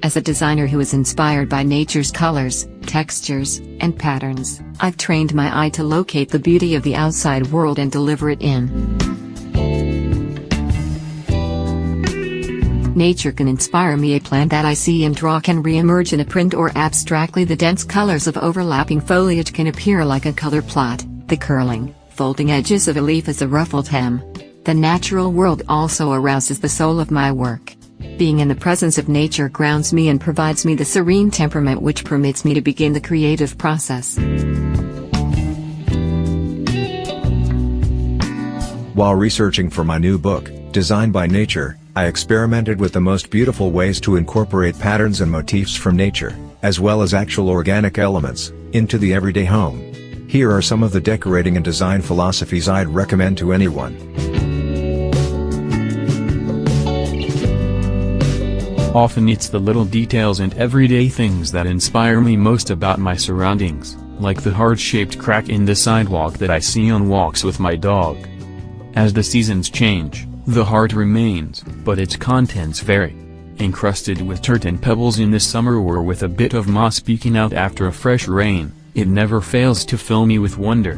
As a designer who is inspired by nature's colors, textures, and patterns, I've trained my eye to locate the beauty of the outside world and deliver it in. Nature can inspire me. A plant that I see and draw can re-emerge in a print, or abstractly the dense colors of overlapping foliage can appear like a color plot, the curling, folding edges of a leaf as a ruffled hem. The natural world also arouses the soul of my work. Being in the presence of nature grounds me and provides me the serene temperament which permits me to begin the creative process. While researching for my new book, Design by Nature, I experimented with the most beautiful ways to incorporate patterns and motifs from nature, as well as actual organic elements, into the everyday home. Here are some of the decorating and design philosophies I'd recommend to anyone. Often it's the little details and everyday things that inspire me most about my surroundings, like the heart-shaped crack in the sidewalk that I see on walks with my dog. As the seasons change, the heart remains, but its contents vary. Encrusted with dirt and pebbles in the summer, or with a bit of moss peeking out after a fresh rain, it never fails to fill me with wonder.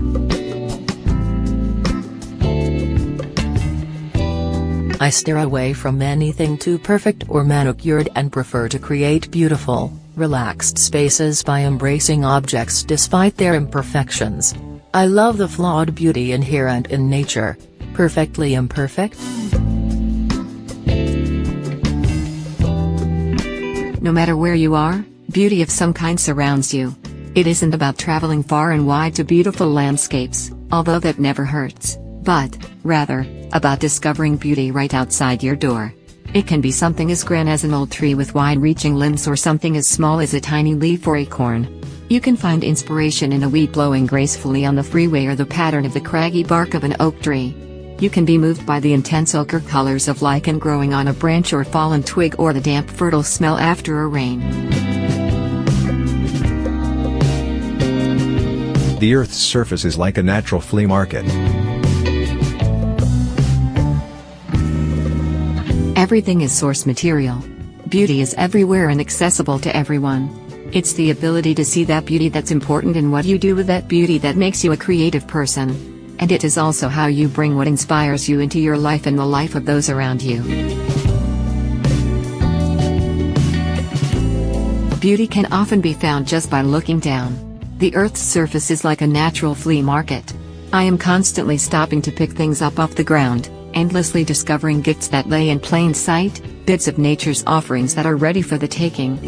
I steer away from anything too perfect or manicured and prefer to create beautiful, relaxed spaces by embracing objects despite their imperfections. I love the flawed beauty inherent in nature. Perfectly imperfect? No matter where you are, beauty of some kind surrounds you. It isn't about traveling far and wide to beautiful landscapes, although that never hurts, but, rather, about discovering beauty right outside your door. It can be something as grand as an old tree with wide-reaching limbs, or something as small as a tiny leaf or acorn. You can find inspiration in a weed blowing gracefully on the freeway, or the pattern of the craggy bark of an oak tree. You can be moved by the intense ochre colors of lichen growing on a branch or fallen twig, or the damp fertile smell after a rain. The Earth's surface is like a natural flea market. Everything is source material. Beauty is everywhere and accessible to everyone. It's the ability to see that beauty that's important in what you do with that beauty that makes you a creative person. And it is also how you bring what inspires you into your life and the life of those around you. Beauty can often be found just by looking down. The Earth's surface is like a natural flea market. I am constantly stopping to pick things up off the ground, endlessly discovering gifts that lay in plain sight, bits of nature's offerings that are ready for the taking.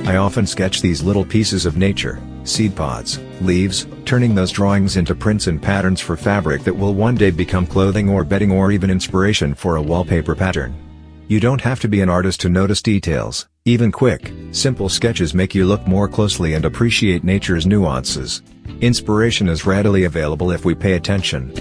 I often sketch these little pieces of nature, seed pods, leaves, turning those drawings into prints and patterns for fabric that will one day become clothing or bedding, or even inspiration for a wallpaper pattern. You don't have to be an artist to notice details. Even quick, simple sketches make you look more closely and appreciate nature's nuances. Inspiration is readily available if we pay attention.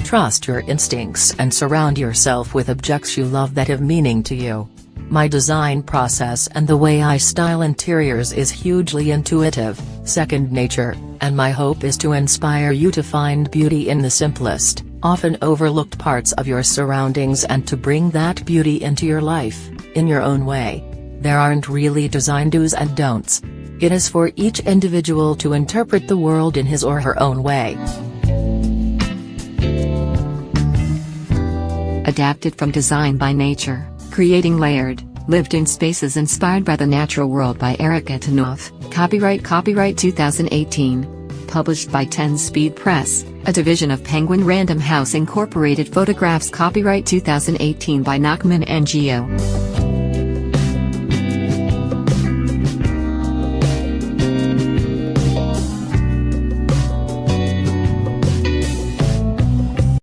Trust your instincts and surround yourself with objects you love that have meaning to you. My design process and the way I style interiors is hugely intuitive, second nature, and my hope is to inspire you to find beauty in the simplest, often overlooked parts of your surroundings, and to bring that beauty into your life, in your own way. There aren't really design do's and don'ts. It is for each individual to interpret the world in his or her own way. Adapted from Design by Nature, Creating Layered, Lived-in Spaces Inspired by the Natural World by Erica Tanoff, Copyright 2018. Published by 10 Speed Press, a division of Penguin Random House Incorporated. Photographs Copyright 2018 by Nachman NGO.